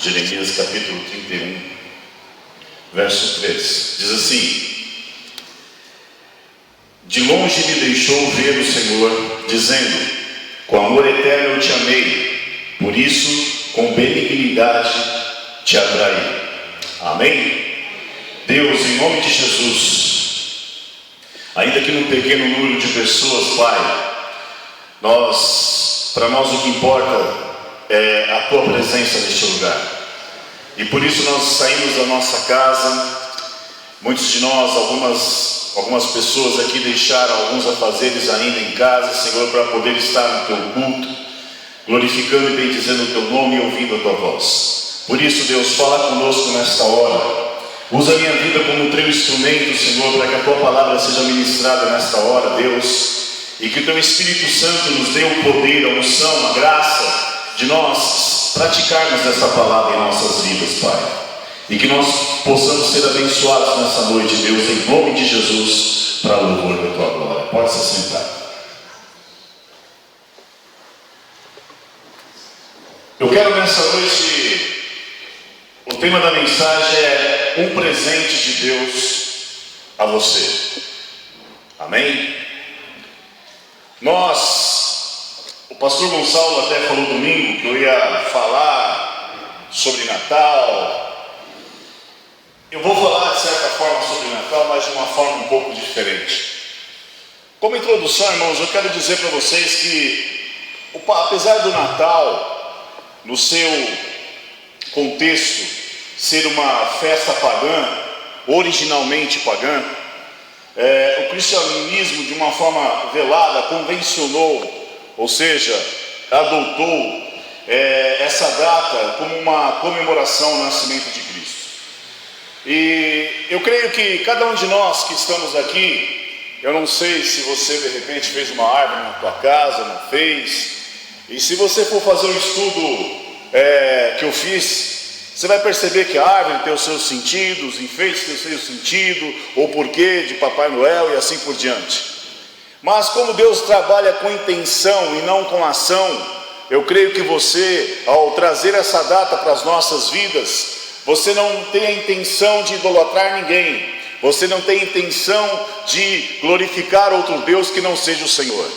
Jeremias capítulo 31, verso 3, diz assim: de longe me deixou ver o Senhor, dizendo: com amor eterno eu te amei, por isso com benignidade te atraí. Amém? Deus, em nome de Jesus, ainda que num pequeno número de pessoas, Pai, para nós o que importa é a Tua presença neste lugar. E por isso nós saímos da nossa casa. Muitos de nós, algumas pessoas aqui deixaram alguns afazeres ainda em casa, Senhor, para poder estar no Teu culto, glorificando e bendizendo o Teu nome e ouvindo a Tua voz. Por isso, Deus, fala conosco nesta hora. Usa a minha vida como um teu instrumento, Senhor, para que a Tua palavra seja ministrada nesta hora, Deus, e que o Teu Espírito Santo nos dê o poder, a unção, a graça de nós praticarmos essa palavra em nossas vidas, Pai. E que nós possamos ser abençoados nessa noite, Deus, em nome de Jesus, para o louvor da Tua glória. Pode se sentar. Eu quero nessa noite, o tema da mensagem é um presente de Deus a você. Amém? O pastor Gonçalo até falou domingo que eu ia falar sobre Natal. Eu vou falar de certa forma sobre Natal, mas de uma forma um pouco diferente. Como introdução, irmãos, eu quero dizer para vocês que, apesar do Natal, no seu contexto, ser uma festa pagã, originalmente pagã, o cristianismo, de uma forma velada, convencionou, ou seja, adotou essa data como uma comemoração ao nascimento de Cristo. E eu creio que cada um de nós que estamos aqui, eu não sei se você de repente fez uma árvore na tua casa, não fez, e se você for fazer um estudo que eu fiz, você vai perceber que a árvore tem os seus sentidos, enfeites tem o seu sentido, o porquê de Papai Noel e assim por diante. Mas como Deus trabalha com intenção e não com ação, eu creio que você, ao trazer essa data para as nossas vidas, você não tem a intenção de idolatrar ninguém, você não tem a intenção de glorificar outro Deus que não seja o Senhor.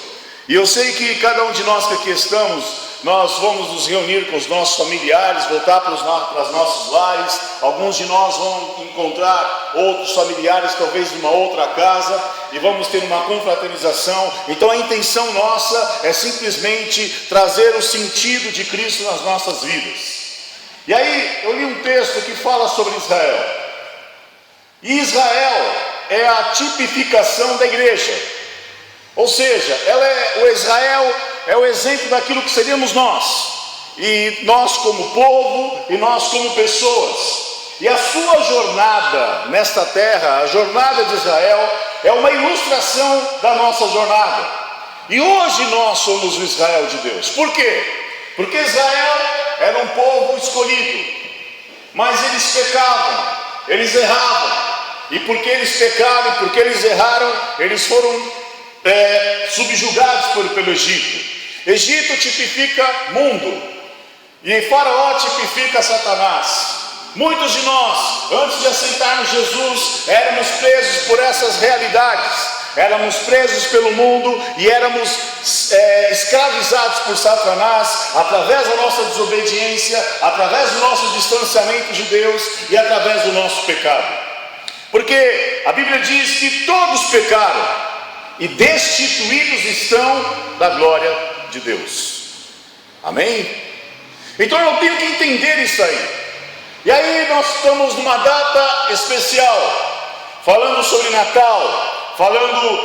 E eu sei que cada um de nós que aqui estamos, nós vamos nos reunir com os nossos familiares, voltar para os nossos lares. Alguns de nós vão encontrar outros familiares, talvez numa outra casa, e vamos ter uma confraternização. Então a intenção nossa é simplesmente trazer o sentido de Cristo nas nossas vidas. E aí eu li um texto que fala sobre Israel. E Israel é a tipificação da igreja. Ou seja, Israel é o exemplo daquilo que seríamos nós. E nós como povo, e nós como pessoas. E a sua jornada nesta terra, a jornada de Israel, é uma ilustração da nossa jornada. E hoje nós somos o Israel de Deus. Por quê? Porque Israel era um povo escolhido, mas eles pecavam, eles erravam. E porque eles pecaram, e porque eles erraram, eles foram subjugados pelo Egito. Egito tipifica mundo, e Faraó tipifica Satanás. Muitos de nós, antes de aceitarmos Jesus, éramos presos por essas realidades. Éramos presos pelo mundo e éramos escravizados por Satanás através da nossa desobediência, através do nosso distanciamento de Deus e através do nosso pecado. Porque a Bíblia diz que todos pecaram e destituídos estão da glória de Deus. Amém? Então eu tenho que entender isso aí. E aí nós estamos numa data especial, falando sobre Natal.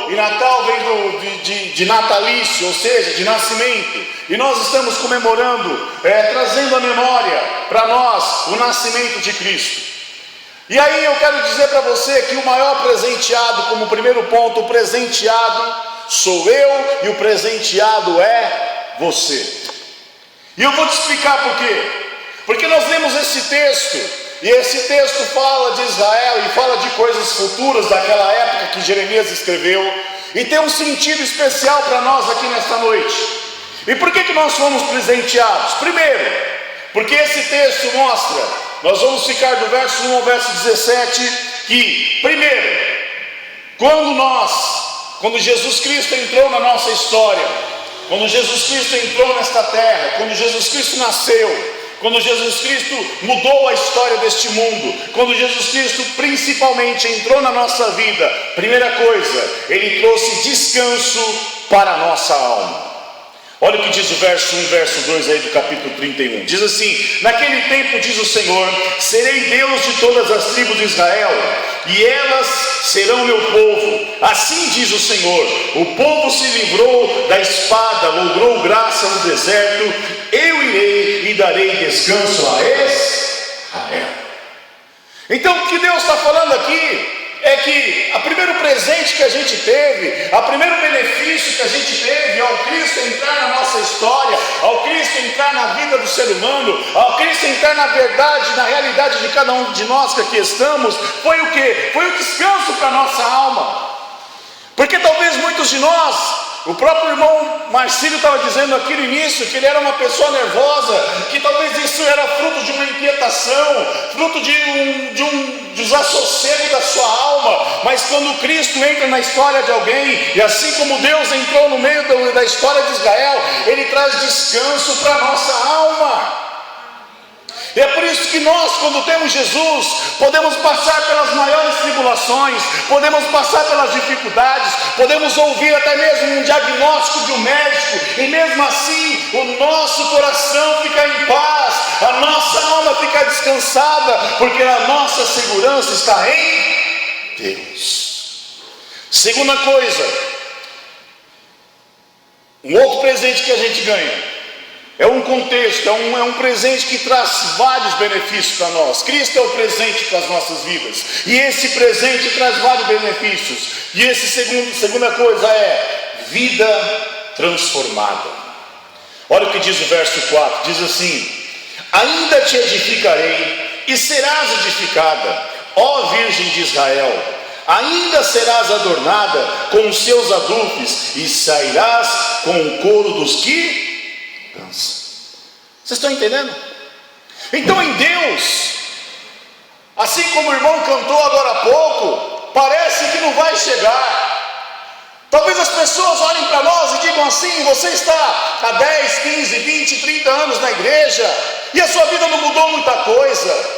E Natal vem de natalício, ou seja, de nascimento. E nós estamos comemorando, trazendo a memória para nós o nascimento de Cristo. E aí eu quero dizer para você que o maior presenteado, como primeiro ponto, o presenteado sou eu e o presenteado é você. E eu vou te explicar por quê. Porque nós lemos esse texto. E esse texto fala de Israel e fala de coisas futuras daquela época que Jeremias escreveu. E tem um sentido especial para nós aqui nesta noite. E por que nós fomos presenteados? Primeiro, Porque esse texto mostra, nós vamos ficar do verso 1 ao verso 17, que, primeiro, quando Jesus Cristo entrou na nossa história, quando Jesus Cristo entrou nesta terra, quando Jesus Cristo nasceu, quando Jesus Cristo mudou a história deste mundo, quando Jesus Cristo principalmente entrou na nossa vida, primeira coisa, Ele trouxe descanso para a nossa alma. Olha o que diz o verso 1, verso 2 aí do capítulo 31. Diz assim: naquele tempo, diz o Senhor, serei Deus de todas as tribos de Israel, e elas serão meu povo. Assim diz o Senhor: o povo se livrou da espada, logrou graça no deserto, eu irei e darei descanso a Israel. Então o que Deus está falando aqui é que o primeiro presente que a gente teve, o primeiro benefício que a gente teve ao Cristo entrar na nossa história, ao Cristo entrar na vida do ser humano, ao Cristo entrar na verdade, na realidade de cada um de nós que aqui estamos, foi o quê? Foi o descanso para a nossa alma. Porque talvez muitos de nós, o próprio irmão Marcílio estava dizendo aqui no início que ele era uma pessoa nervosa, que talvez isso era fruto de uma inquietação, fruto de um desassossego da sua alma. Mas quando Cristo entra na história de alguém, e assim como Deus entrou no meio da história de Israel, Ele traz descanso para a nossa alma. E é por isso que nós, quando temos Jesus, podemos passar pelas maiores tribulações, podemos passar pelas dificuldades, podemos ouvir até mesmo um diagnóstico de um médico, e mesmo assim o nosso coração fica em paz, a nossa alma fica descansada, porque a nossa segurança está em Deus. Segunda coisa, um outro presente que a gente ganha, é um contexto, é um presente que traz vários benefícios para nós. Cristo é o presente para as nossas vidas, e esse presente traz vários benefícios. E segunda coisa é vida transformada. Olha o que diz o verso 4, diz assim: ainda te edificarei e serás edificada, ó Virgem de Israel, ainda serás adornada com os seus adufes, e sairás com o couro dos que cansa. Vocês estão entendendo? Então em Deus, assim como o irmão cantou agora há pouco, parece que não vai chegar. Talvez as pessoas olhem para nós e digam assim: você está há 10, 15, 20, 30 anos na igreja, e a sua vida não mudou muita coisa.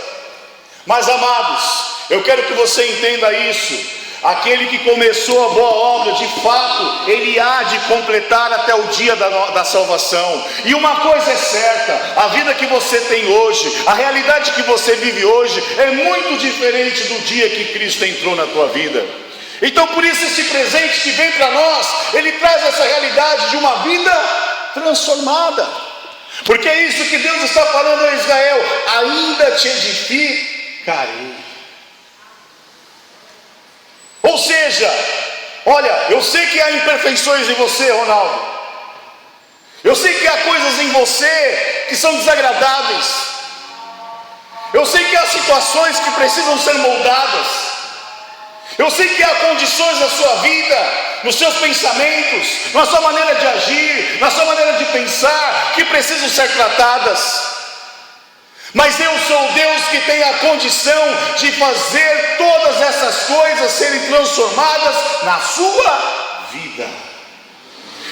Mas amados, eu quero que você entenda isso: aquele que começou a boa obra, de fato, ele há de completar até o dia da salvação. E uma coisa é certa: a vida que você tem hoje, a realidade que você vive hoje, é muito diferente do dia que Cristo entrou na tua vida. Então por isso esse presente que vem para nós, ele traz essa realidade de uma vida transformada. Porque é isso que Deus está falando a Israel: ainda te edificarei. Ou seja, olha, eu sei que há imperfeições em você, Ronaldo. Eu sei que há coisas em você que são desagradáveis. Eu sei que há situações que precisam ser moldadas. Eu sei que há condições na sua vida, nos seus pensamentos, na sua maneira de agir, na sua maneira de pensar, que precisam ser tratadas. Mas eu sou o Deus que tem a condição de fazer todas essas coisas serem transformadas na sua vida.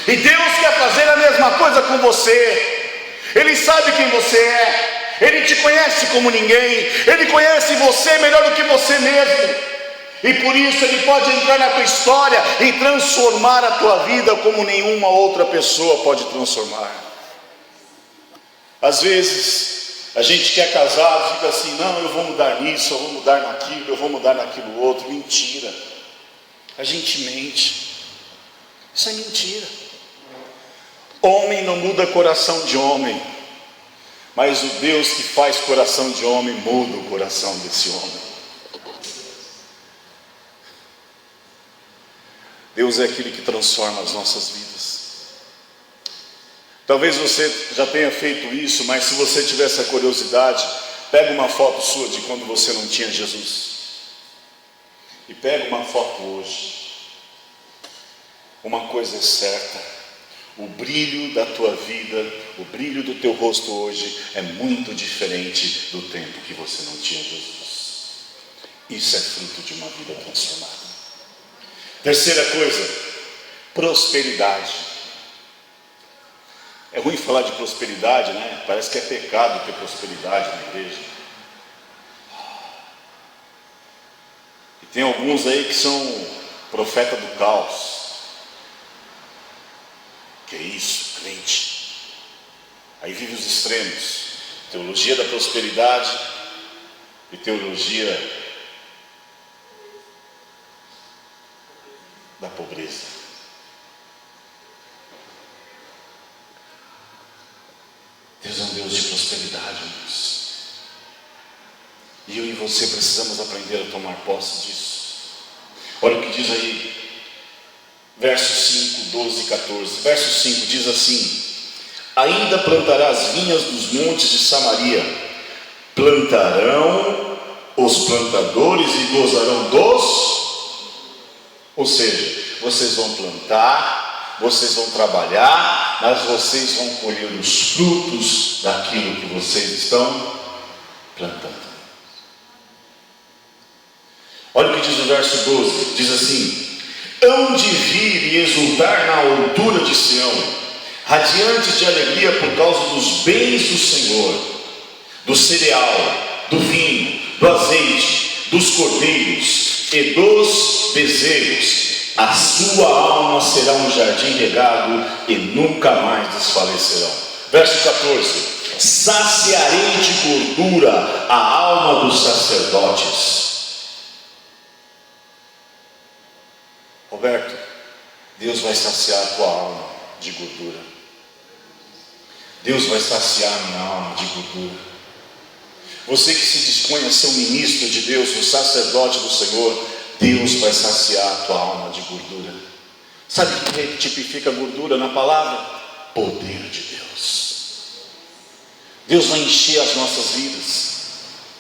E Deus quer fazer a mesma coisa com você. Ele sabe quem você é, Ele te conhece como ninguém, Ele conhece você melhor do que você mesmo. E por isso Ele pode entrar na tua história e transformar a tua vida como nenhuma outra pessoa pode transformar. Às vezes a gente que é casado fica assim: não, eu vou mudar nisso, eu vou mudar naquilo, eu vou mudar naquilo outro. Mentira. A gente mente. Isso é mentira. Homem não muda coração de homem, mas o Deus que faz coração de homem muda o coração desse homem. Deus é aquele que transforma as nossas vidas. Talvez você já tenha feito isso, mas se você tiver essa curiosidade, pega uma foto sua de quando você não tinha Jesus, e pega uma foto hoje. Uma coisa é certa: o brilho da tua vida o brilho do teu rosto hoje é muito diferente do tempo que você não tinha Jesus. Isso é fruto de uma vida transformada. Terceira coisa, prosperidade. É ruim falar de prosperidade, né? Parece que é pecado ter prosperidade na igreja. E tem alguns aí que são profeta do caos. Que é isso, crente. Aí vive os extremos. Teologia da prosperidade e teologia da pobreza. Deus é um Deus de prosperidade, irmãos. E eu e você precisamos aprender a tomar posse disso. Olha o que diz aí, versos 5, 12 e 14. Verso 5 diz assim: ainda plantarás vinhas dos montes de Samaria, plantarão os plantadores e gozarão dos... Ou seja, vocês vão plantar, vocês vão trabalhar, mas vocês vão colher os frutos daquilo que vocês estão plantando. Olha o que diz o verso 12, diz assim: hão de vir e exultar na altura de Sião, radiantes de alegria por causa dos bens do Senhor, do cereal, do vinho, do azeite, dos cordeiros e dos bezerros. A sua alma será um jardim regado e nunca mais desfalecerão. Verso 14: saciarei de gordura a alma dos sacerdotes. Roberto, Deus vai saciar a tua alma de gordura. Deus vai saciar a minha alma de gordura. Você que se dispõe a ser um ministro de Deus, um sacerdote do Senhor, Deus vai saciar a tua alma de gordura. Sabe o que tipifica gordura na palavra? Poder de Deus. Deus vai encher as nossas vidas.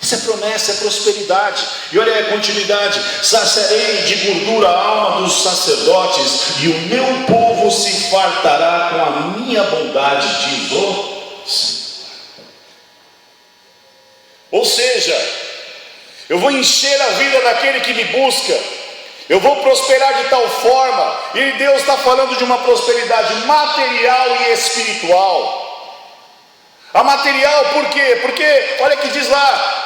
Isso é promessa, é prosperidade. E olha a continuidade: saciarei de gordura a alma dos sacerdotes, e o meu povo se fartará com a minha bondade, diz o Senhor. Ou seja, eu vou encher a vida daquele que me busca, eu vou prosperar de tal forma. E Deus está falando de uma prosperidade material e espiritual. A material por quê? Porque olha que diz lá: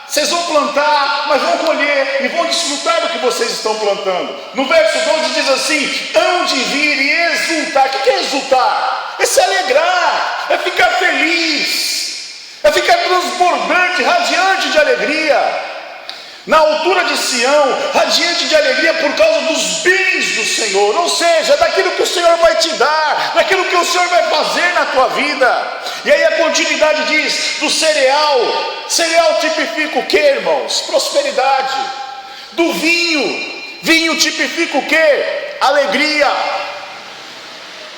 vocês vão plantar, mas vão colher e vão desfrutar do que vocês estão plantando. No verso 12 diz assim: hão de vir e exultar. O que é exultar? É se alegrar, é ficar feliz, é ficar transbordante, radiante de alegria. Na altura de Sião, radiante de alegria por causa dos bens do Senhor, ou seja, daquilo que o Senhor vai te dar, daquilo que o Senhor vai fazer na tua vida. E aí a continuidade diz: do cereal. Cereal tipifica o que, irmãos? Prosperidade. Do vinho. Vinho tipifica o que? Alegria.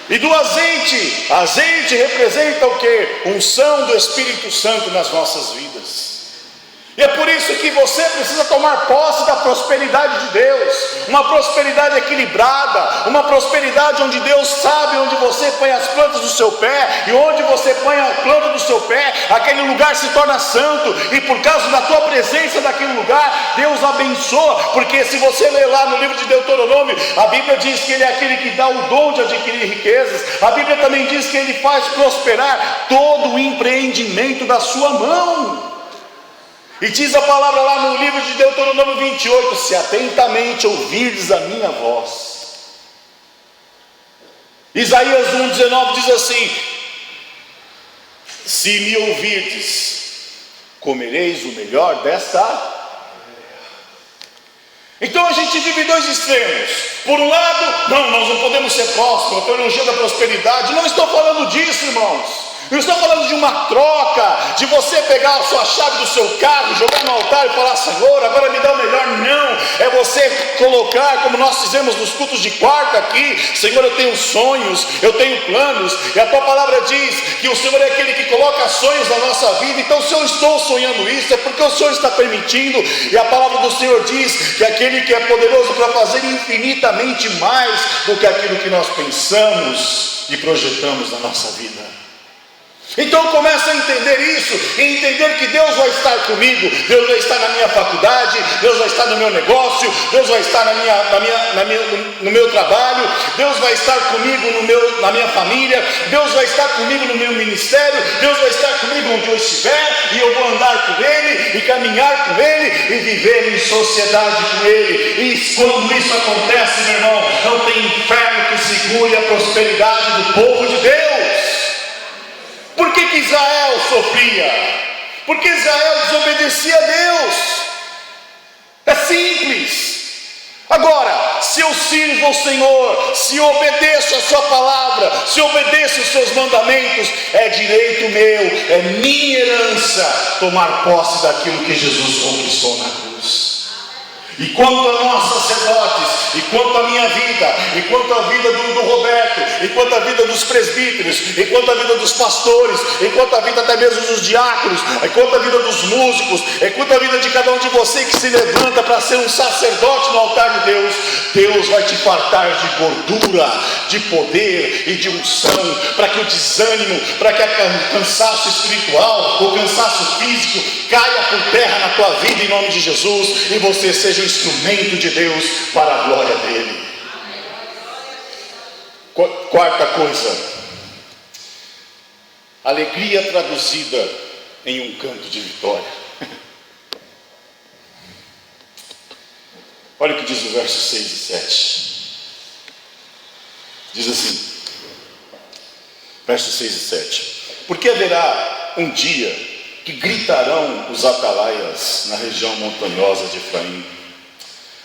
E do azeite. Azeite representa o que? Unção do Espírito Santo nas nossas vidas. E é por isso que você precisa tomar posse da prosperidade de Deus. Uma prosperidade equilibrada, uma prosperidade onde Deus sabe onde você põe as plantas do seu pé, e onde você põe a planta do seu pé, aquele lugar se torna santo, e por causa da tua presença naquele lugar, Deus abençoa. Porque se você ler lá no livro de Deuteronômio, a Bíblia diz que Ele é aquele que dá o dom de adquirir riquezas. A Bíblia também diz que Ele faz prosperar todo o empreendimento da sua mão. E diz a palavra lá no livro de Deuteronômio 28: se atentamente ouvirdes a minha voz. Isaías 1,19 diz assim: se me ouvirdes, comereis o melhor desta. Então a gente vive dois extremos. Por um lado, não, nós não podemos ser prósperos, a teologia da prosperidade. Não estou falando disso, irmãos. Eu estou falando de uma troca, de você pegar a sua chave do seu carro, jogar no altar e falar: Senhor, agora me dá o melhor. Não, é você colocar, como nós fizemos nos cultos de quarta aqui: Senhor, eu tenho sonhos, eu tenho planos, e a tua palavra diz que o Senhor é aquele que coloca sonhos na nossa vida. Então, se eu estou sonhando isso, é porque o Senhor está permitindo. E a palavra do Senhor diz que aquele que é poderoso para fazer infinitamente mais do que aquilo que nós pensamos e projetamos na nossa vida. Então eu começo a entender isso, e entender que Deus vai estar comigo, Deus vai estar na minha faculdade, Deus vai estar no meu negócio, Deus vai estar no meu trabalho, Deus vai estar comigo na minha família, Deus vai estar comigo no meu ministério, Deus vai estar comigo onde eu estiver, e eu vou andar com Ele, e caminhar com Ele, e viver em sociedade com Ele. E quando isso acontece, meu irmão, não tem inferno que segure a prosperidade do povo de Deus. Por que Israel sofria? Porque Israel desobedecia a Deus. É simples. Agora, se eu sirvo ao Senhor, se eu obedeço a sua palavra, se eu obedeço os seus mandamentos, é direito meu, é minha herança tomar posse daquilo que Jesus conquistou na cruz. E quanto a nós sacerdotes, e quanto a minha vida, e quanto a vida do Roberto, e quanto a vida dos presbíteros, e quanto a vida dos pastores, e quanto a vida até mesmo dos diáconos, e quanto a vida dos músicos, e quanto a vida de cada um de vocês que se levanta para ser um sacerdote no altar de Deus, Deus vai te fartar de gordura, de poder e de unção, para que o desânimo, para que o cansaço espiritual, o cansaço físico caia por terra na tua vida em nome de Jesus, e você seja um instrumento de Deus para a glória dele. Quarta coisa, alegria traduzida em um canto de vitória. Olha o que diz o verso 6 e 7. Diz assim, versos 6 e 7: porque haverá um dia que gritarão os atalaias na região montanhosa de Efraim: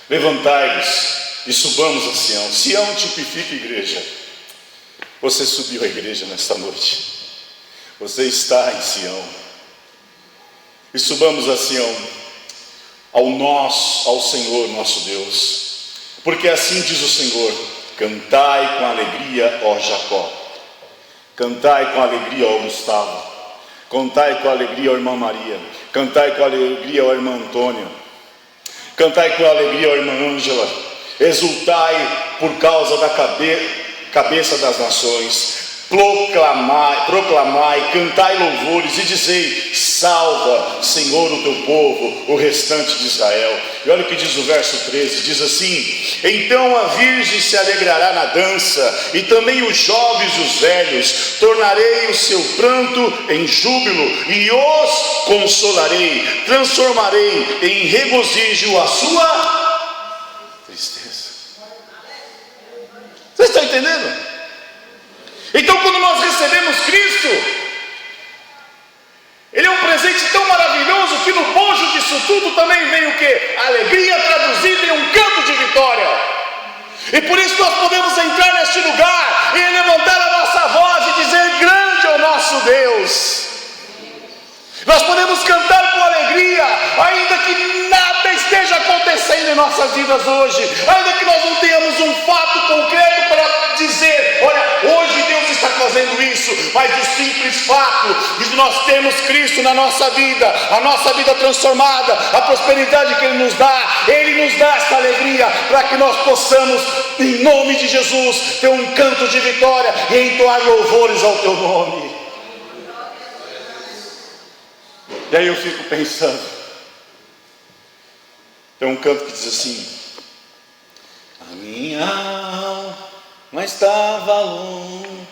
levantai-vos e subamos a Sião. Sião tipifica a igreja. Você subiu à igreja nesta noite, você está em Sião. E subamos a Sião, ao Senhor nosso Deus, porque assim diz o Senhor: cantai com alegria, ó Jacó, cantai com alegria, ó Gustavo, cantai com alegria, ó irmã Maria, cantai com alegria, ó irmã Antônia, cantai com alegria, ó irmã Ângela, exultai por causa da cabeça das nações, proclamai, cantai louvores e dizei: salva, Senhor, o teu povo, o restante de Israel. E olha o que diz o verso 13, diz assim: então a virgem se alegrará na dança, e também os jovens e os velhos, tornarei o seu pranto em júbilo, e os consolarei, transformarei em regozijo a sua tristeza. Vocês estão entendendo? Então, quando nós recebemos Cristo, Ele é um presente tão maravilhoso que no bojo disso tudo também vem o quê? Alegria traduzida em um canto de vitória. E por isso nós podemos entrar neste lugar e levantar a nossa voz e dizer: grande é o nosso Deus. Nós podemos cantar com alegria, ainda que nada esteja acontecendo em nossas vidas hoje, ainda que nós não tenhamos um fato concreto para dizer: olha, hoje Deus está fazendo isso, mas o simples fato de nós termos Cristo na nossa vida, a nossa vida transformada, a prosperidade que Ele nos dá essa alegria, para que nós possamos, em nome de Jesus, ter um canto de vitória e entoar louvores ao Teu nome. E aí eu fico pensando, tem um canto que diz assim: a minha alma estava longe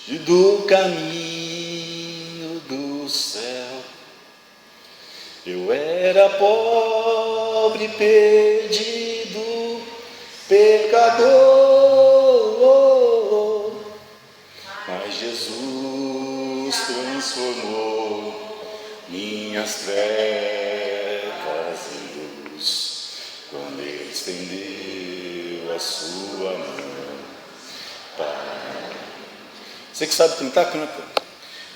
do caminho do céu, eu era pobre, perdido, pecador, mas Jesus transformou minhas trevas em luz, quando Ele estendeu a sua mão para... Você que sabe cantar, canta.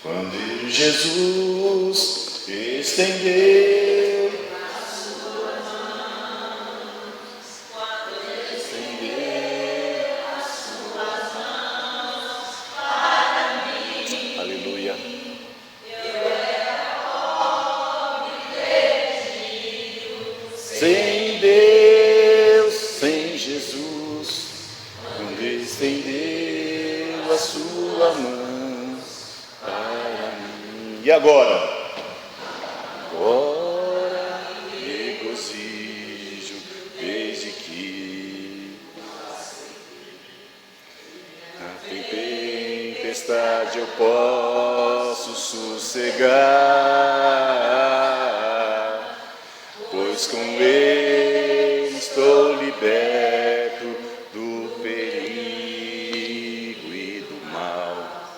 Quando Jesus estendeu a sua mão, quando Ele estendeu as suas mãos para mim, aleluia. Sem Deus, sem Jesus, quando Ele estendeu a sua mão agora? Agora regozijo desde que na tempestade eu posso sossegar, pois com Ele estou liberto do perigo e do mal.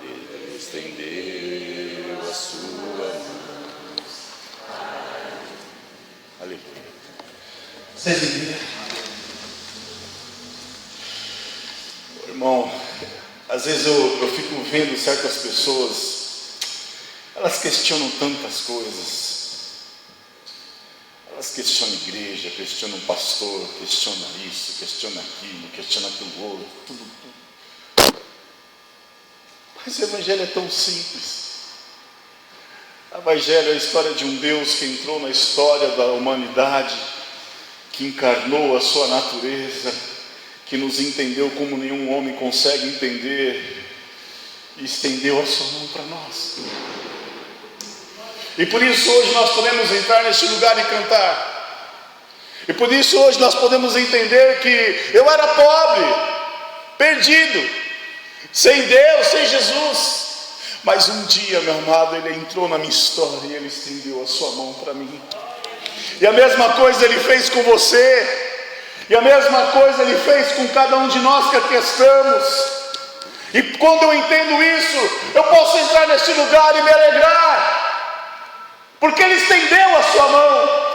Ele estendeu a sua mão. Aleluia. Irmão, às vezes eu fico vendo certas pessoas, elas questionam tantas coisas. Elas questionam igreja, questionam pastor, questionam isso, questionam aquilo, questionam aquilo outro, tudo. Mas o Evangelho é tão simples. O Evangelho é a história de um Deus que entrou na história da humanidade, que encarnou a sua natureza, que nos entendeu como nenhum homem consegue entender, e estendeu a sua mão para nós. E por isso hoje nós podemos entrar neste lugar e cantar. E por isso hoje nós podemos entender que eu era pobre, perdido, sem Deus, sem Jesus. Mas um dia, meu amado, Ele entrou na minha história e Ele estendeu a sua mão para mim. E a mesma coisa Ele fez com você. E a mesma coisa Ele fez com cada um de nós que aqui estamos. E quando eu entendo isso, eu posso entrar neste lugar e me alegrar. Porque Ele estendeu a sua mão.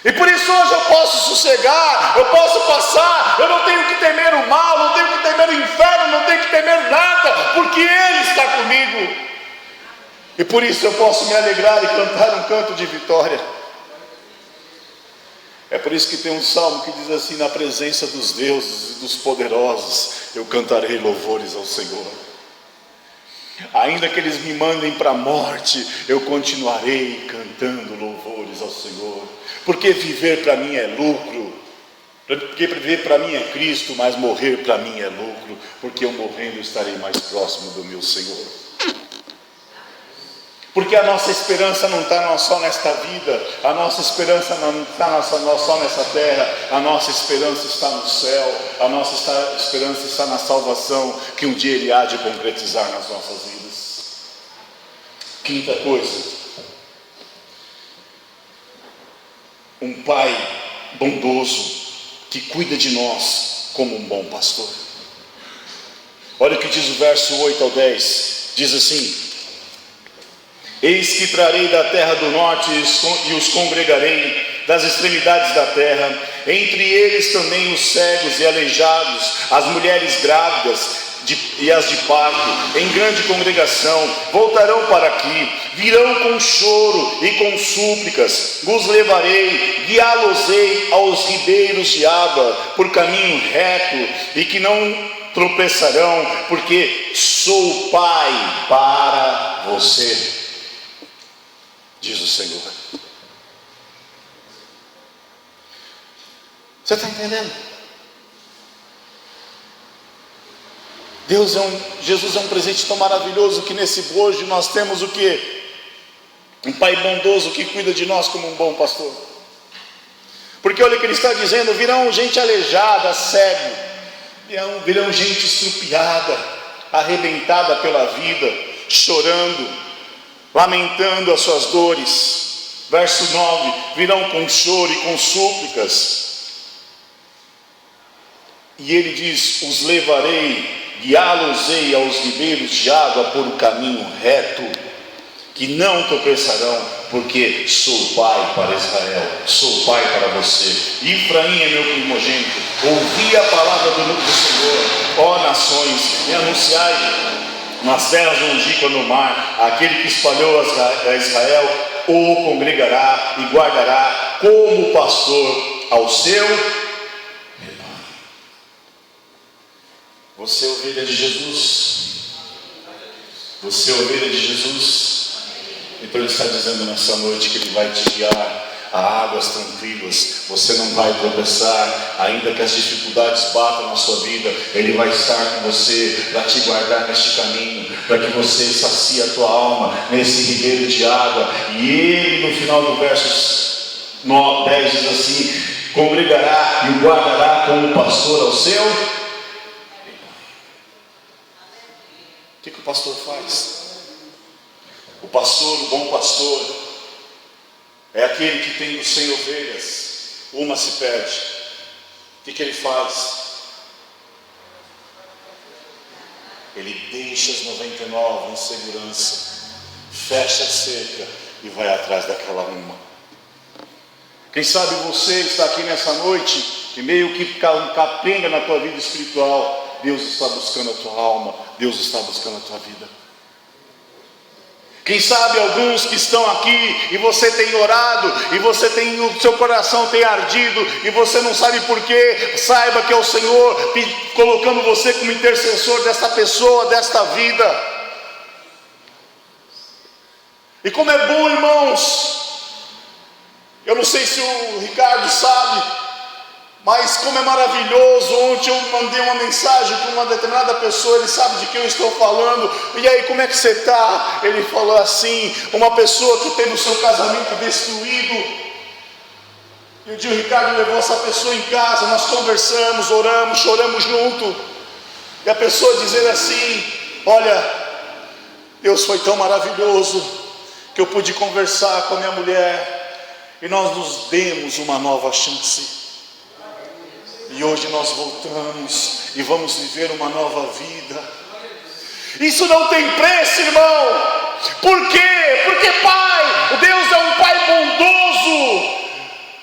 E por isso hoje eu posso sossegar, eu posso passar, eu não tenho que temer o mal, não tenho que temer o inferno, não tenho que temer nada, porque Ele está comigo. E por isso eu posso me alegrar e cantar um canto de vitória. É por isso que tem um salmo que diz assim: na presença dos deuses e dos poderosos, eu cantarei louvores ao Senhor. Ainda que eles me mandem para a morte, eu continuarei cantando louvores ao Senhor. Porque viver para mim é lucro. Porque viver para mim é Cristo, mas morrer para mim é lucro. Porque eu morrendo estarei mais próximo do meu Senhor. Porque a nossa esperança não está só nesta vida, a nossa esperança não está só nessa terra, a nossa esperança está no céu, a nossa esperança está na salvação, que um dia Ele há de concretizar nas nossas vidas. Quinta coisa, um Pai bondoso, que cuida de nós como um bom pastor. Olha o que diz o verso 8 ao 10, diz assim: eis que trarei da terra do norte e os congregarei das extremidades da terra, entre eles também os cegos e aleijados, as mulheres grávidas e as de parto, em grande congregação, voltarão para aqui, virão com choro e com súplicas, os levarei, guiá-los-ei aos ribeiros de água, por caminho reto, e que não tropeçarão, porque sou Pai para você, diz o Senhor. Você está entendendo? Jesus é um presente tão maravilhoso, que nesse bojo nós temos o quê? Um Pai bondoso que cuida de nós como um bom pastor. Porque olha o que Ele está dizendo: virão gente aleijada, cego, virão gente estrupiada, arrebentada pela vida, chorando, lamentando as suas dores. Verso 9: virão com choro e com súplicas. E Ele diz: os levarei, guiá-los-ei aos ribeiros de água por um caminho reto, que não tropeçarão, porque sou Pai para Israel, sou Pai para você. Efraim é meu primogênito. Ouvi a palavra do Senhor, ó nações, e anunciai nas terras longínquas no mar, aquele que espalhou a Israel o congregará e guardará como pastor ao seu rebanho. Você é ovelha de Jesus? Você é ovelha de Jesus? Então Ele está dizendo nessa noite que Ele vai te guiar a águas tranquilas. Você não vai tropeçar, ainda que as dificuldades batam na sua vida. Ele vai estar com você para te guardar neste caminho. para que você sacie a tua alma nesse ribeiro de água. E ele, no final do verso 10, diz assim: congregará e guardará como pastor ao seu. O que o pastor faz? O pastor, o bom pastor, é aquele que tem 100 ovelhas, uma se perde. O que ele faz? Ele deixa as 99 em segurança, fecha a cerca e vai atrás daquela uma. Quem sabe você está aqui nessa noite e meio que capenga na tua vida espiritual. Deus está buscando a tua alma, Deus está buscando a tua vida. Quem sabe alguns que estão aqui e você tem orado, e você tem, o seu coração tem ardido, e você não sabe porquê. Saiba que é o Senhor colocando você como intercessor desta pessoa, desta vida. E como é bom, irmãos, eu não sei se o Ricardo sabe, mas como é maravilhoso. Ontem eu mandei uma mensagem para uma determinada pessoa, ele sabe de quem eu estou falando. E aí, como é que você está? Ele falou assim: uma pessoa que teve o seu casamento destruído. E um dia o Ricardo levou essa pessoa em casa, nós conversamos, oramos, choramos junto. E a pessoa dizer assim: olha, Deus foi tão maravilhoso que eu pude conversar com a minha mulher e nós nos demos uma nova chance. E hoje nós voltamos e vamos viver uma nova vida. Isso não tem preço, irmão. Por quê? Porque Pai, Deus é um Pai bondoso,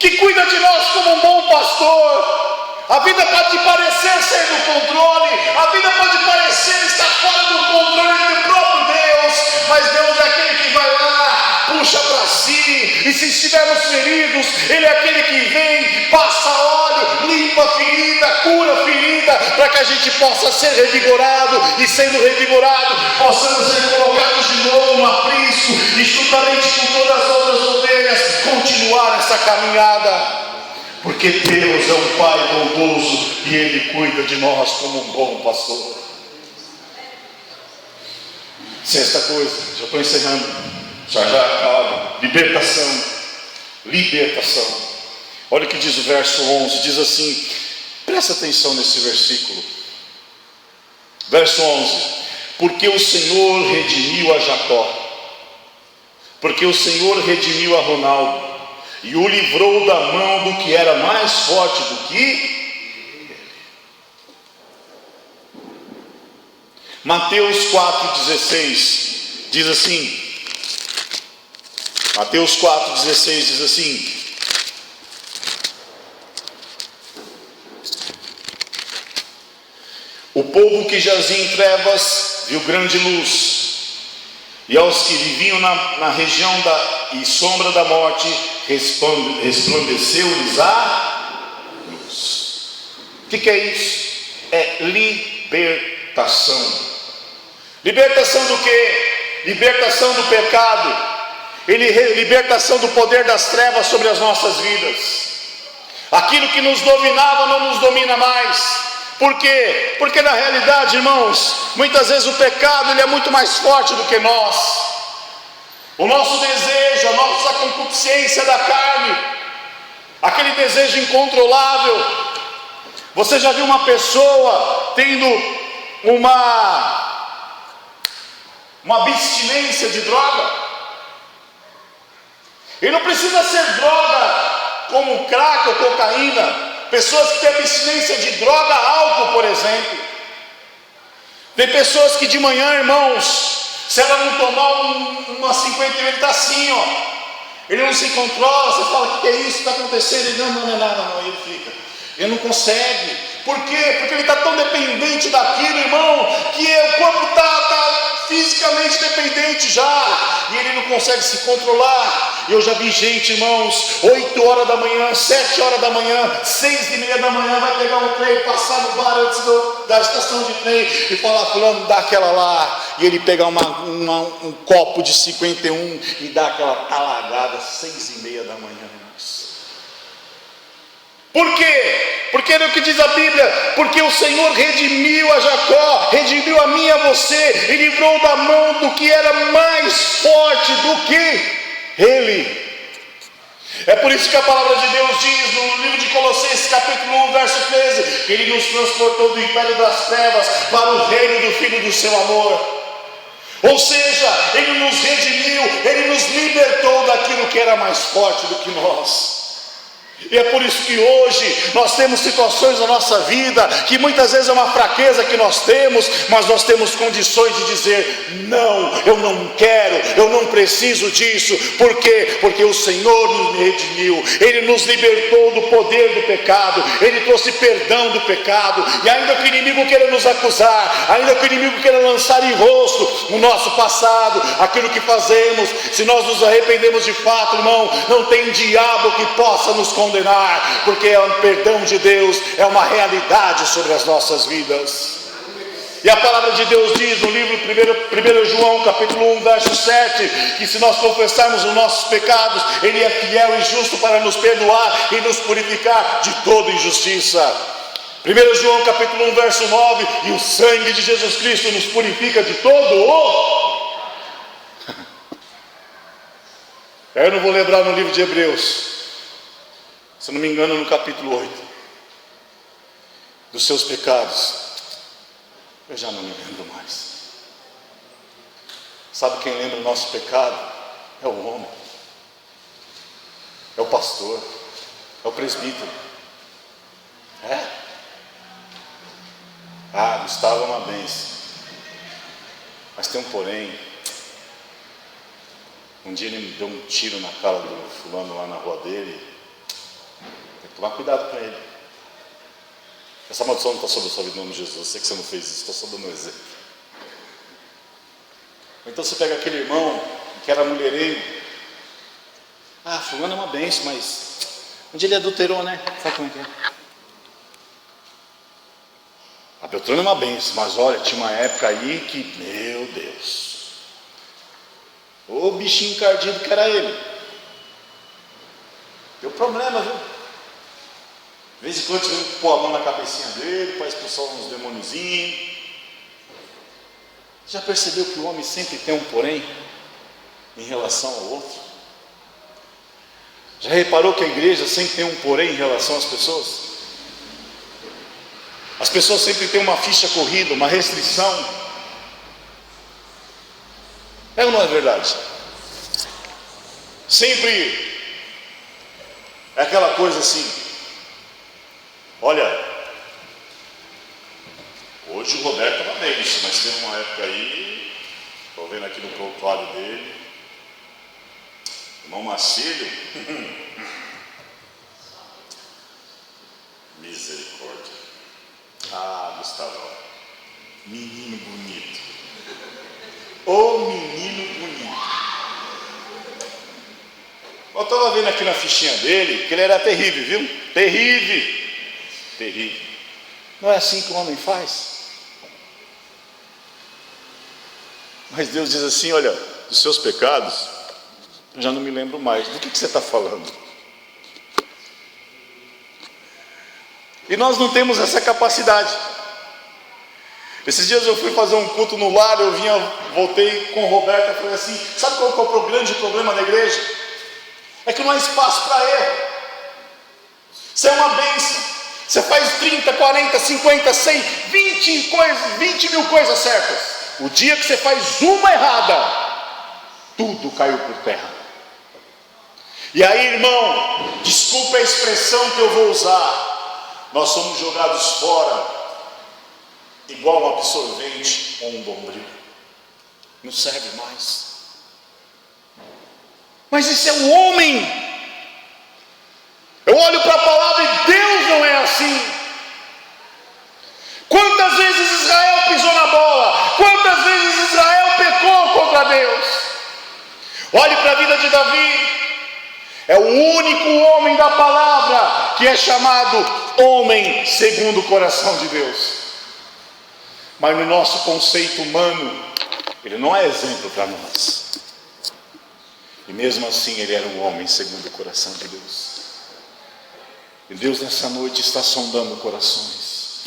que cuida de nós como um bom pastor. A vida pode parecer ser do controle, a vida pode parecer estar fora do controle do próprio Deus, mas Deus é aquele que vai lá, puxa para si, e se estivermos feridos, Ele é aquele que vem, passa óleo, limpa a ferida, cura a ferida, para que a gente possa ser revigorado, e sendo revigorado, possamos ser colocados de novo no aprisco, e juntamente com todas as outras ovelhas, continuar essa caminhada. Porque Deus é um Pai bondoso e Ele cuida de nós como um bom pastor. Sexta coisa, já estou encerrando, já acaba. Libertação. Olha o que diz o verso 11, diz assim, presta atenção nesse versículo. Verso 11: porque o Senhor redimiu a Jacó, porque o Senhor redimiu a Ronaldo, e o livrou da mão do que era mais forte do que ele. Mateus 4,16 diz assim, Mateus 4,16 diz assim: o povo que jazia em trevas viu grande luz, e aos que viviam na região e sombra da morte, resplandeceu-lhes a luz. O que é isso? É libertação. Libertação do quê? Libertação do pecado. Libertação do poder das trevas sobre as nossas vidas. Aquilo que nos dominava não nos domina mais. Por quê? Porque na realidade, irmãos, muitas vezes o pecado ele é muito mais forte do que nós. O nosso desejo, a nossa concupiscência da carne, aquele desejo incontrolável. Você já viu uma pessoa tendo uma abstinência de droga? E não precisa ser droga como crack ou cocaína. Pessoas que têm abstinência de droga, álcool, por exemplo. Tem pessoas que de manhã, irmãos, se ela não tomar uma 51, ele está assim, ó. Ele não se controla. Você fala: o que é isso que está acontecendo? Ele: não é nada, não. Ele fica. Ele não consegue. Por quê? Porque ele está tão dependente daquilo, irmão, que o corpo está fisicamente dependente já, e ele não consegue se controlar. Eu já vi gente, irmãos, 8 horas da manhã, 7 horas da manhã, 6:30 da manhã, vai pegar um trem, passar no bar antes da estação de trem e falar: fulano, dá aquela lá. E ele pegar um copo de 51 e dá aquela talagada 6:30 da manhã, irmãos. Por quê? Porque é o que diz a Bíblia, porque o Senhor redimiu a Jacó, redimiu a mim e a você, e livrou da mão do que era mais forte do que ele. É por isso que a palavra de Deus diz no livro de Colossenses capítulo 1, verso 13, que Ele nos transportou do império das trevas para o reino do Filho do seu amor. Ou seja, Ele nos redimiu, Ele nos libertou daquilo que era mais forte do que nós. E é por isso que hoje nós temos situações na nossa vida que muitas vezes é uma fraqueza que nós temos, mas nós temos condições de dizer: não, eu não quero, eu não preciso disso. Por quê? Porque o Senhor nos redimiu, Ele nos libertou do poder do pecado, Ele trouxe perdão do pecado. E ainda que o inimigo queira nos acusar, ainda que o inimigo queira lançar em rosto o nosso passado, aquilo que fazemos, se nós nos arrependemos de fato, irmão, não tem diabo que possa nos condenar, porque é o perdão de Deus, é uma realidade sobre as nossas vidas. E a palavra de Deus diz no livro 1 João capítulo 1, verso 7, que se nós confessarmos os nossos pecados, Ele é fiel e justo para nos perdoar e nos purificar de toda injustiça. 1 João capítulo 1, verso 9, e o sangue de Jesus Cristo nos purifica de todo o... Eu não vou lembrar no livro de Hebreus, se não me engano no capítulo 8, dos seus pecados, eu já não me lembro mais. Sabe quem lembra o nosso pecado? É o homem, é o pastor, é o presbítero. Gustavo é uma bênção, mas tem um porém. Um dia ele me deu um tiro na cara do fulano lá na rua dele. Tem que tomar cuidado com ele. Essa maldição não está sobre a sua vida, em nome de Jesus. Eu sei que você não fez isso, estou só dando um exemplo. Ou então você pega aquele irmão que era mulherengo. Fulano é uma bênção, mas um dia ele adulterou, né? Sabe como é que é? A Beltrana é uma bênção, mas olha, tinha uma época aí que, meu Deus, o bichinho encardido que era ele. Deu problema, viu? De vez em quando você tem que pôr a mão na cabecinha dele para expulsar uns demôniozinhos. Já percebeu que o homem sempre tem um porém em relação ao outro? Já reparou que a igreja sempre tem um porém em relação às pessoas? As pessoas sempre têm uma ficha corrida, uma restrição. É ou não é verdade? Sempre é aquela coisa assim: olha, hoje o Roberto é uma bênção, mas teve uma época aí, estou vendo aqui no prontuário dele, irmão Marcílio, misericórdia. Gustavo, menino bonito. Ô menino bonito. Eu estava vendo aqui na fichinha dele que ele era terrível, viu? Terrível. Não é assim que o homem faz? Mas Deus diz assim: olha, dos seus pecados, eu já não me lembro mais. Do que você está falando? E nós não temos essa capacidade. Esses dias eu fui fazer um culto no lar, voltei com o Roberto e falei assim: sabe qual que é o grande problema da igreja? É que não há espaço para erro. Você é uma bênção, você faz 30, 40, 50, 100, 20 mil coisas certas. O dia que você faz uma errada, tudo caiu por terra. E aí, irmão, desculpa a expressão que eu vou usar, nós somos jogados fora igual um absorvente ou um bombril. Não serve mais. Mas isso é o homem. Eu olho para a palavra e Deus não é assim. Quantas vezes Israel pisou na bola? Quantas vezes Israel pecou contra Deus? Olhe para a vida de Davi. É o único homem da palavra que é chamado homem segundo o coração de Deus. Mas no nosso conceito humano, ele não é exemplo para nós. E mesmo assim ele era um homem segundo o coração de Deus. E Deus nessa noite está sondando corações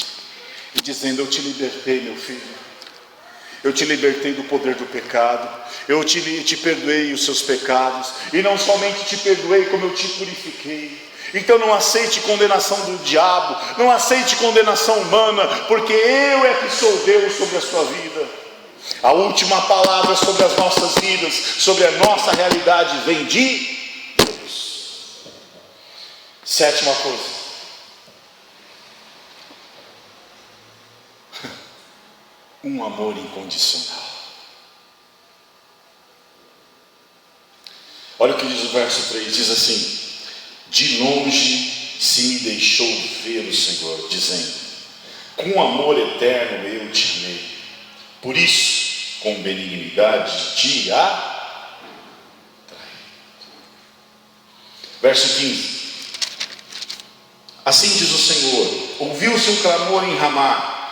e dizendo: eu te libertei, meu filho. Eu te libertei do poder do pecado. Eu te perdoei os seus pecados. E não somente te perdoei, como eu te purifiquei. Então não aceite condenação do diabo, não aceite condenação humana, porque eu é que sou Deus sobre a sua vida. A última palavra sobre as nossas vidas, sobre a nossa realidade, vem de Deus. Sétima coisa: um amor incondicional. Olha o que diz o verso 3, diz assim: de longe se me deixou ver o Senhor, dizendo: com amor eterno eu te amei, por isso com benignidade te atraí. Verso 15: assim diz o Senhor: ouviu-se um clamor em Ramá,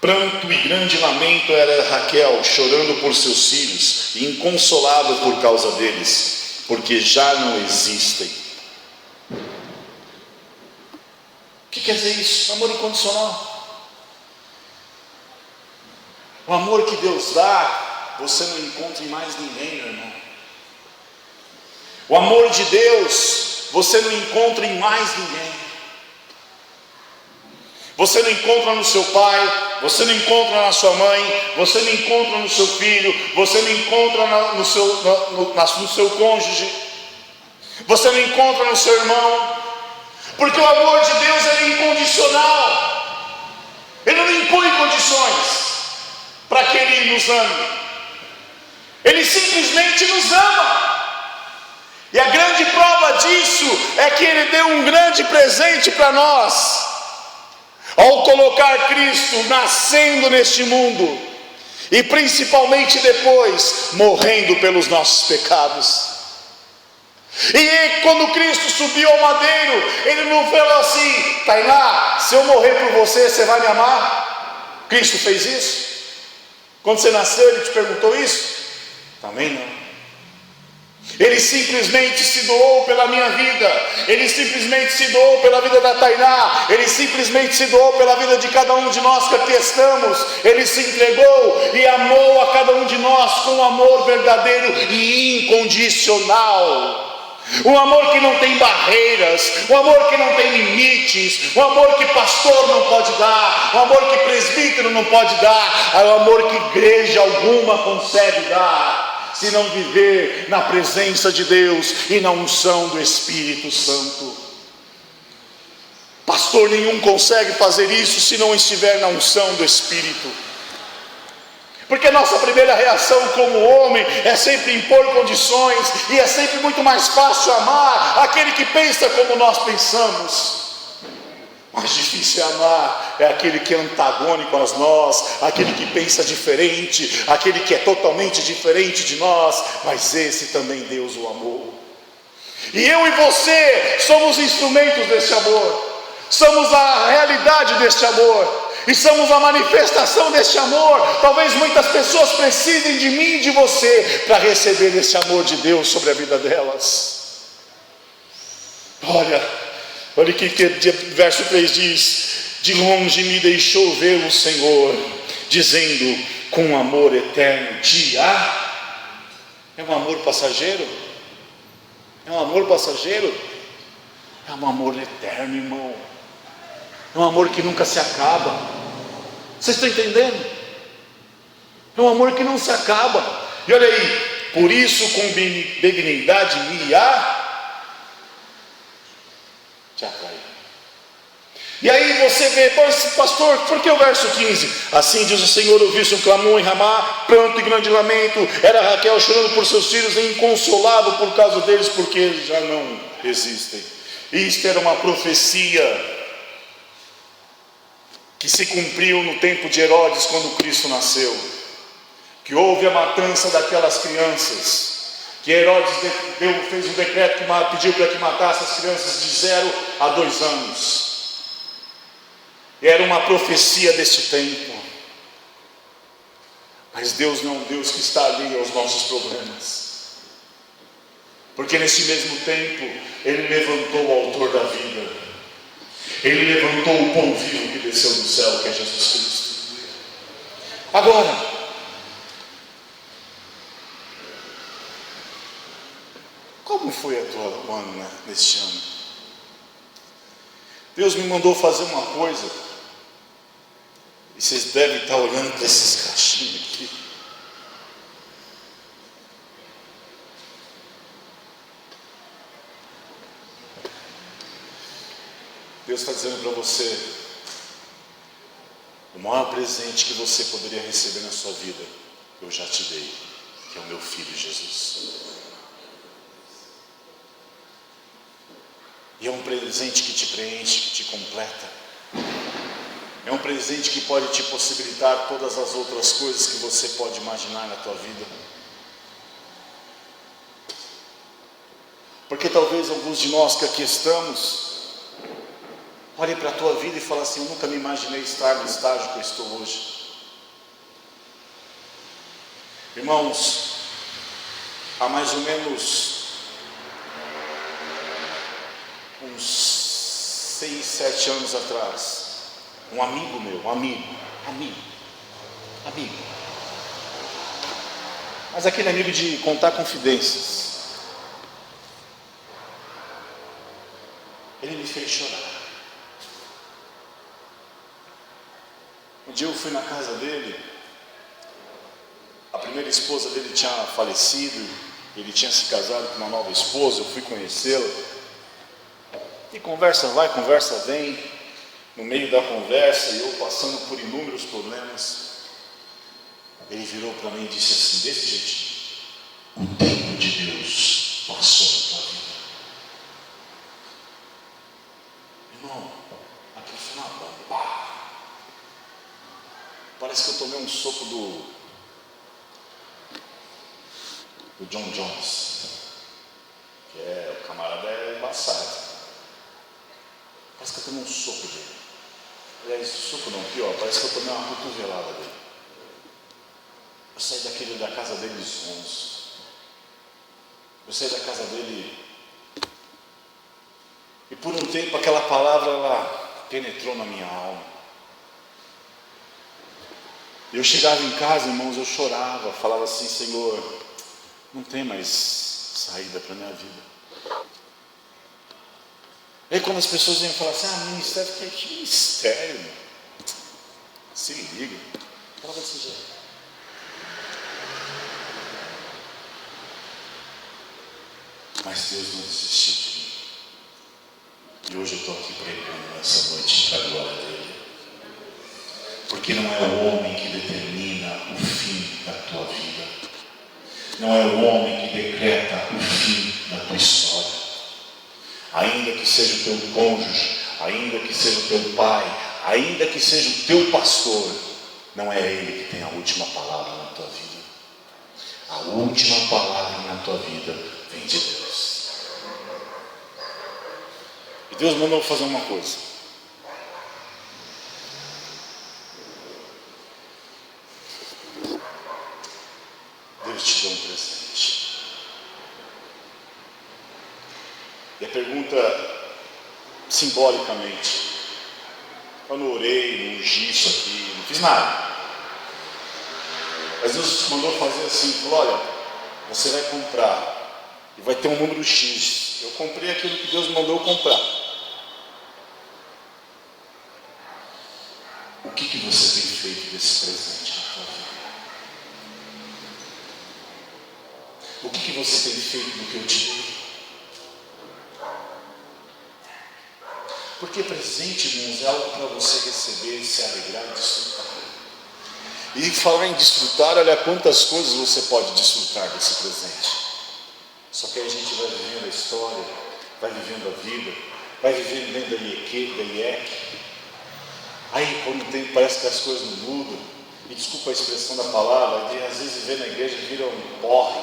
pranto e grande lamento era Raquel, chorando por seus filhos, e inconsolável por causa deles, porque já não existem. O que quer dizer isso? Amor incondicional. O amor que Deus dá, você não encontra em mais ninguém, meu irmão. O amor de Deus, você não encontra em mais ninguém. Você não encontra no seu pai, você não encontra na sua mãe, você não encontra no seu filho, você não encontra no seu cônjuge, você não encontra no seu irmão, porque o amor de Deus é incondicional. Ele não impõe condições para que Ele nos ame, Ele simplesmente nos ama. E a grande prova disso é que Ele deu um grande presente para nós, ao colocar Cristo nascendo neste mundo, e principalmente depois morrendo pelos nossos pecados. E quando Cristo subiu ao madeiro, Ele não falou assim: Tainá, se eu morrer por você, você vai me amar? Cristo fez isso? Quando você nasceu, Ele te perguntou isso? Também não. Ele simplesmente se doou pela minha vida, Ele simplesmente se doou pela vida da Tainá, Ele simplesmente se doou pela vida de cada um de nós que aqui estamos. Ele se entregou e amou a cada um de nós com um amor verdadeiro e incondicional. Um amor que não tem barreiras, um amor que não tem limites, um amor que pastor não pode dar, um amor que presbítero não pode dar, é um amor que igreja alguma consegue dar, se não viver na presença de Deus e na unção do Espírito Santo. Pastor nenhum consegue fazer isso se não estiver na unção do Espírito. Porque a nossa primeira reação como homem é sempre impor condições, e é sempre muito mais fácil amar aquele que pensa como nós pensamos. Mais difícil amar é aquele que é antagônico a nós, aquele que pensa diferente, aquele que é totalmente diferente de nós, mas esse também Deus o amou. E eu e você somos instrumentos desse amor, somos a realidade deste amor, e somos a manifestação deste amor. Talvez muitas pessoas precisem de mim e de você para receber esse amor de Deus sobre a vida delas. Olha o que verso 3 diz: de longe me deixou ver o Senhor, dizendo: com amor eterno te há. É um amor passageiro? É um amor passageiro? É um amor eterno, irmão. É um amor que nunca se acaba. Vocês estão entendendo? É um amor que não se acaba. E olha aí: por isso com benignidade me há te atraí. E aí você vê, pastor, por que o verso 15? Assim diz o Senhor: ouviu-se um clamor em Ramá, pranto e grande lamento, era Raquel chorando por seus filhos e inconsolável por causa deles, porque já não existem. Isto era uma profecia que se cumpriu no tempo de Herodes, quando Cristo nasceu, que houve a matança daquelas crianças, que Herodes fez um decreto que pediu para que matasse as crianças de 0 a 2 anos. Era uma profecia desse tempo. Mas Deus não é um Deus que está ali aos nossos problemas, porque nesse mesmo tempo Ele levantou o autor da vida, Ele levantou o pão vivo que desceu do céu, que é Jesus Cristo. Agora, como foi a tua ano neste ano? Deus me mandou fazer uma coisa, e vocês devem estar olhando para esses cachinhos aqui. Deus está dizendo para você: o maior presente que você poderia receber na sua vida, eu já te dei, que é o meu Filho Jesus. E é um presente que te preenche, que te completa. É um presente que pode te possibilitar todas as outras coisas que você pode imaginar na tua vida. Porque talvez alguns de nós que aqui estamos, olhe para a tua vida e fale assim: eu nunca me imaginei estar no estágio que eu estou hoje. Irmãos, há mais ou menos uns 6, 7 anos atrás, um amigo meu, amigo, mas aquele amigo de contar confidências, ele me fez chorar. Um dia eu fui na casa dele, a primeira esposa dele tinha falecido, ele tinha se casado com uma nova esposa, eu fui conhecê-la. E conversa vai, conversa vem. No meio da conversa, e eu passando por inúmeros problemas, ele virou para mim e disse assim, desse jeitinho: o tempo de Deus passou na tua vida. Irmão, aquilo foi uma bomba. Parece que eu tomei um soco do John Jones, que é, o camarada é embaçado. Parece que eu tomei um soco dele. Aliás, soco não, pior, parece que eu tomei uma cotovelada dele. Eu saí da casa dele zonzo. Eu saí da casa dele, e por um tempo aquela palavra, ela penetrou na minha alma. Eu chegava em casa, irmãos, eu chorava, falava assim: Senhor, não tem mais saída para a minha vida. E aí quando as pessoas vêm falar assim: ministério, que ministério, meu? Se liga, fala desse jeito. Mas Deus não desistiu de mim. E hoje eu estou aqui pregando nessa noite para a glória dele. Porque não é o homem que determina o fim da tua vida. Não é o homem que decreta o fim da tua história. Ainda que seja o teu cônjuge, ainda que seja o teu pai, ainda que seja o teu pastor, não é ele que tem a última palavra na tua vida. A última palavra na tua vida vem de Deus. E Deus mandou eu fazer uma coisa. Deus te deu um presente. E a pergunta, simbolicamente, eu não orei, não ungi isso aqui, não fiz nada. Mas Deus mandou fazer assim, falou: olha, você vai comprar e vai ter um número X. Eu comprei aquilo que Deus mandou eu comprar. O que você tem feito desse presente na sua vida? O que você tem feito do que eu te dei? Porque presente, irmãos, é algo para você receber, se alegrar e desfrutar. E falar em desfrutar, olha quantas coisas você pode desfrutar desse presente. Só que aí a gente vai vivendo a história, vai vivendo a vida, vai vivendo dentro da IEC. Aí, por um tempo, parece que as coisas não mudam. E desculpa a expressão da palavra, às vezes viver na igreja vira um porre.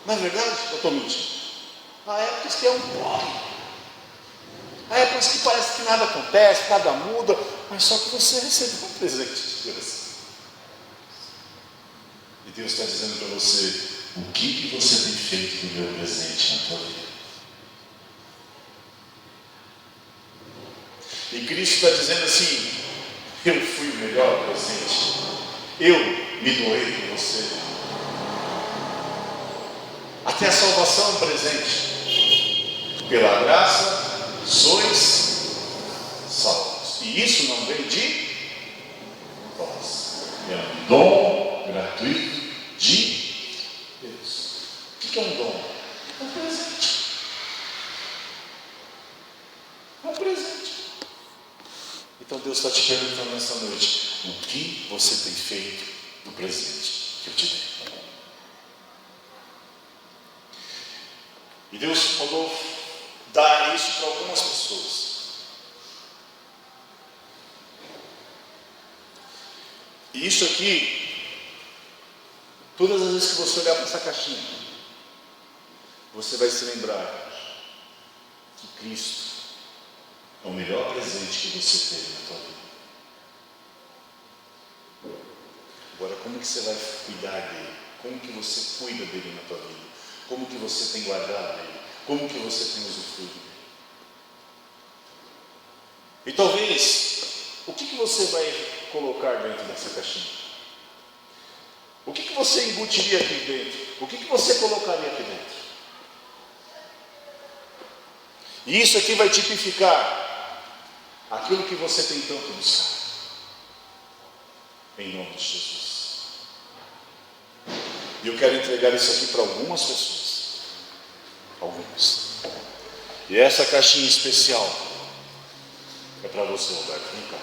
Não é verdade? Eu estou mentindo. Há épocas que é um porre. Há épocas que parece que nada acontece, nada muda, mas só que você recebeu um presente de Deus. E Deus está dizendo para você: o que você tem feito do meu presente na tua vida? E Cristo está dizendo assim: eu fui o melhor presente, eu me doei por você. Até a salvação é um presente. Pela graça sois salvos. E isso não vem de vós, é um dom gratuito de Deus. O que é um dom? É um presente. É um presente. Então Deus está te perguntando nessa noite: o que você tem feito do presente que eu te dei? E Deus mandou dar isso para algumas pessoas. E isso aqui, todas as vezes que você olhar para essa caixinha, você vai se lembrar que Cristo é o melhor presente que você teve na tua vida. Agora, como que você vai cuidar dele? Como que você cuida dele na tua vida? Como que você tem guardado ele? Como que você tem usufruído dele? E talvez, o que você vai colocar dentro dessa caixinha? O que você embutiria aqui dentro? O que você colocaria aqui dentro? E isso aqui vai tipificar aquilo que você tem tanto buscado. Em nome de Jesus. E eu quero entregar isso aqui para algumas pessoas. Algumas. E essa caixinha especial é para você, Roberto. Vem cá.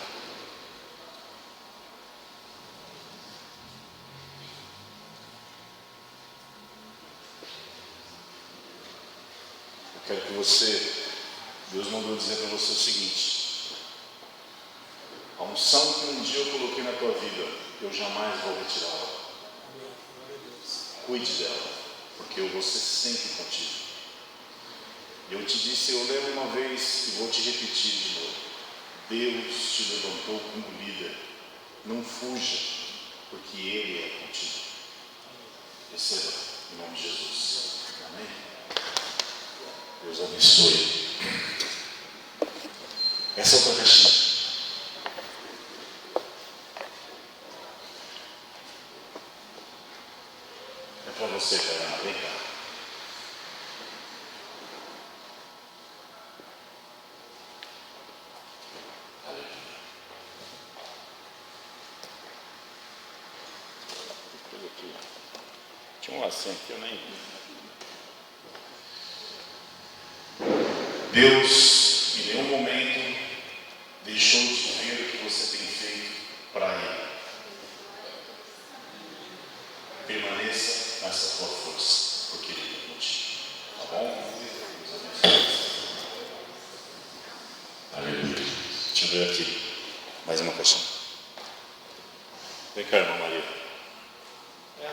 Eu quero que você, Deus mandou dizer para você o seguinte: a unção que um dia eu coloquei na tua vida, eu jamais vou retirá-la. Cuide dela, porque eu vou ser sempre contigo. Eu te disse, eu lembro uma vez e vou te repetir de novo: Deus te levantou como líder. Não fuja, porque Ele é contigo. Receba, em nome de Jesus. Amém? Deus abençoe. Essa é outra caixinha. É para você, Carana. Vem cá. Tinha um lacinho aqui, eu nem vi. Deus, em nenhum momento, deixou de ver o que você tem feito para Ele. Permaneça nessa tua força, porque Ele é contigo. Tá bom? Deus abençoe. Aleluia. Deixa eu ver aqui. Mais uma caixinha. Vem cá, irmã Maria.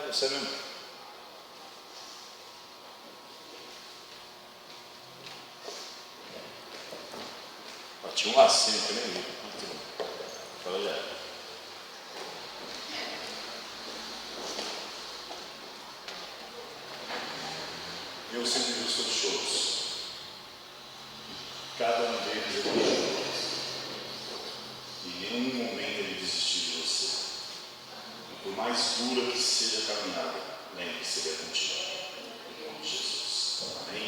Você mesmo. Tinha um lacinho que eu nem vi. Fala já. Deus sempre viu os seus shows. Cada um deles é um. E em nenhum momento Ele desistiu de você. E por mais dura que seja a caminhada, lembre-se, Ele é contigo. Em nome de Jesus. Amém?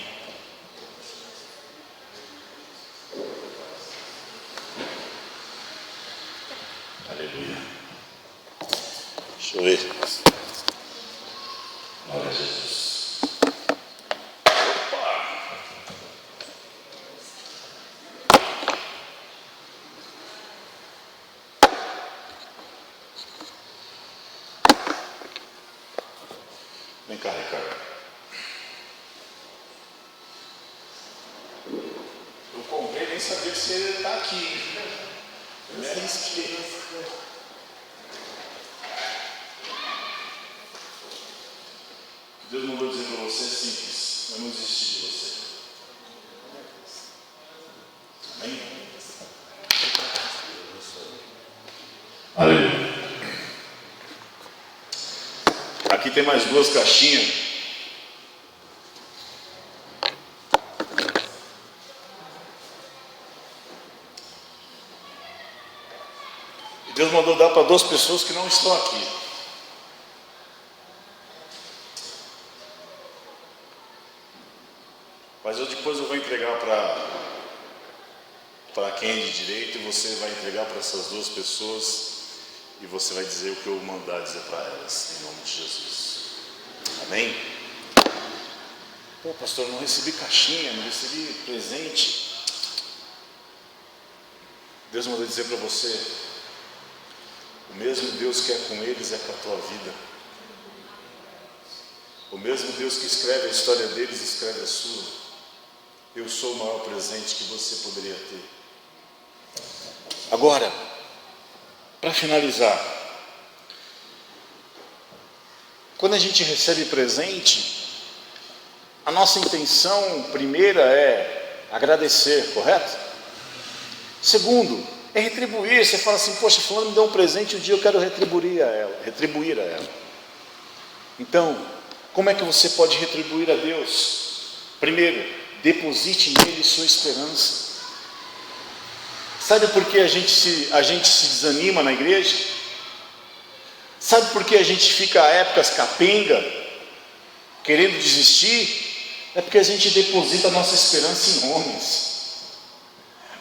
Aleluia. Deixa eu ver. Glória a Jesus. Opa! Vem cá, Ricardo. Eu comprei, nem sabia que você está aqui. Eu me arrisquei. Deus mandou dizer para você: é simples, eu não desisti de você. Amém? Aleluia. Aqui tem mais duas caixinhas. E Deus mandou dar para 2 pessoas que não estão aqui. Mas depois eu vou entregar para quem é de direito, e você vai entregar para essas 2 pessoas, e você vai dizer o que eu mandar dizer para elas, em nome de Jesus. Amém? Pô, pastor, não recebi caixinha, não recebi presente. Deus mandou dizer para você: o mesmo Deus que é com eles é com a tua vida. O mesmo Deus que escreve a história deles, escreve a sua. Eu sou o maior presente que você poderia ter. Agora, para finalizar, quando a gente recebe presente, a nossa intenção primeira é agradecer, correto? Segundo, é retribuir. Você fala assim: poxa, fulano me deu um presente, um dia eu quero retribuir a ela. Então, como é que você pode retribuir a Deus? Primeiro, deposite nele sua esperança. Sabe por que a gente se desanima na igreja? Sabe por que a gente fica a épocas capenga, querendo desistir? É porque a gente deposita a nossa esperança em homens.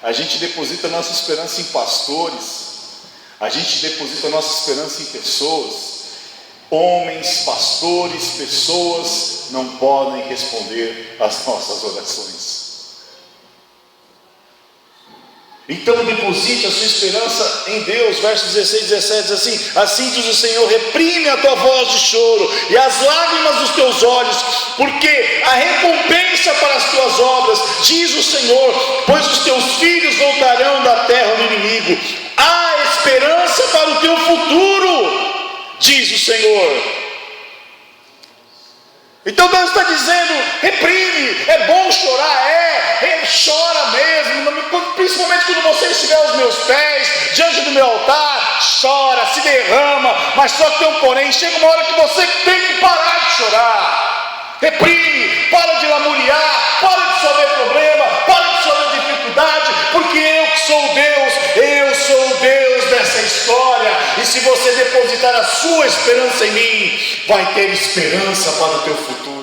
A gente deposita a nossa esperança em pastores. A gente deposita a nossa esperança em pessoas. Homens, pastores, pessoas não podem responder às nossas orações. Então deposite a sua esperança em Deus. Versos 16 e 17 diz assim: assim diz o Senhor, reprime a tua voz de choro e as lágrimas dos teus olhos, porque a recompensa para as tuas obras, diz o Senhor, pois os teus filhos voltarão da terra do inimigo. Há esperança para o teu futuro, diz o Senhor. Então Deus está dizendo: reprime, é bom chorar, chora mesmo, principalmente quando você estiver aos meus pés, diante do meu altar, chora, se derrama, mas só que tem um porém, chega uma hora que você tem que parar de chorar. Reprime, para de lamuriar, para de só ver problema, para de só ver dificuldade, porque eu que sou o Deus dessa história, e se você depositar a sua esperança em mim, vai ter esperança para o teu futuro.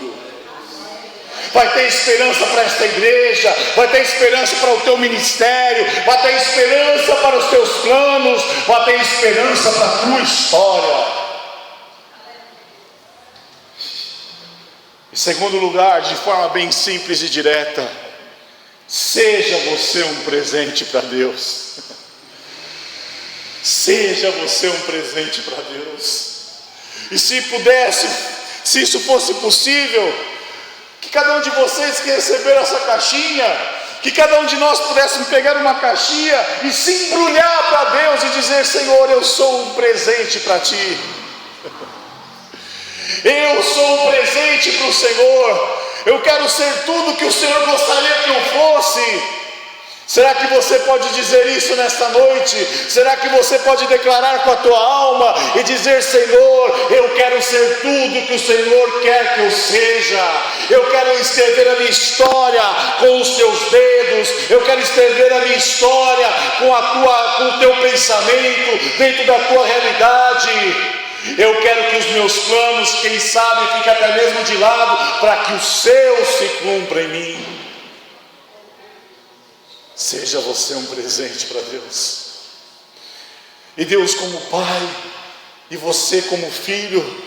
Vai ter esperança para esta igreja, vai ter esperança para o teu ministério, vai ter esperança para os teus planos, vai ter esperança para a tua história. Em segundo lugar, de forma bem simples e direta, seja você um presente para Deus. Seja você um presente para Deus. E se pudesse, se isso fosse possível, que cada um de vocês que receberam essa caixinha, que cada um de nós pudéssemos pegar uma caixinha e se embrulhar para Deus e dizer: Senhor, eu sou um presente para Ti. Eu sou um presente para o Senhor. Eu quero ser tudo que o Senhor gostaria que eu fosse. Será que você pode dizer isso nesta noite? Será que você pode declarar com a tua alma e dizer: Senhor, eu quero ser tudo que o Senhor quer que eu seja. Eu quero escrever a minha história com os teus dedos. Eu quero escrever a minha história com o teu pensamento, dentro da tua realidade. Eu quero que os meus planos, quem sabe, fiquem até mesmo de lado, para que o seu se cumpra em mim. Seja você um presente para Deus. E Deus como Pai, e você como filho,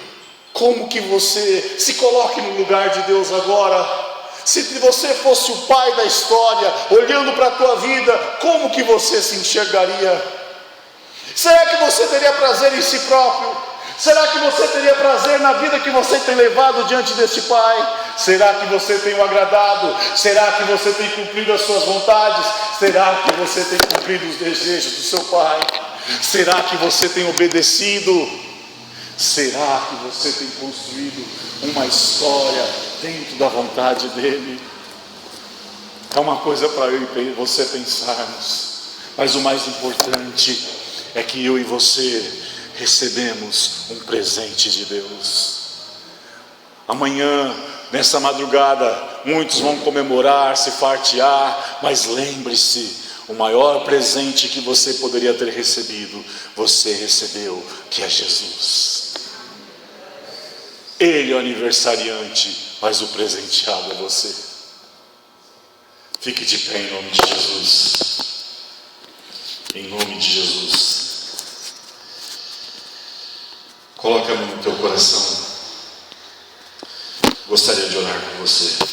como que você se coloque no lugar de Deus agora? Se você fosse o pai da história, olhando para a tua vida, como que você se enxergaria? Será que você teria prazer em si próprio? Será que você teria prazer na vida que você tem levado diante desse Pai? Será que você tem o agradado? Será que você tem cumprido as suas vontades? Será que você tem cumprido os desejos do seu Pai? Será que você tem obedecido? Será que você tem construído uma história dentro da vontade dEle? É uma coisa para eu e você pensarmos, mas o mais importante é que eu e você recebemos um presente de Deus. Amanhã, nessa madrugada, muitos vão comemorar, se fartear, mas lembre-se, O maior presente que você poderia ter recebido, você recebeu, que é Jesus. Ele é o aniversariante, mas o presenteado é você. Fique de pé em nome de Jesus. Em nome de Jesus. Coloca a mão no teu coração. Gostaria de orar com você.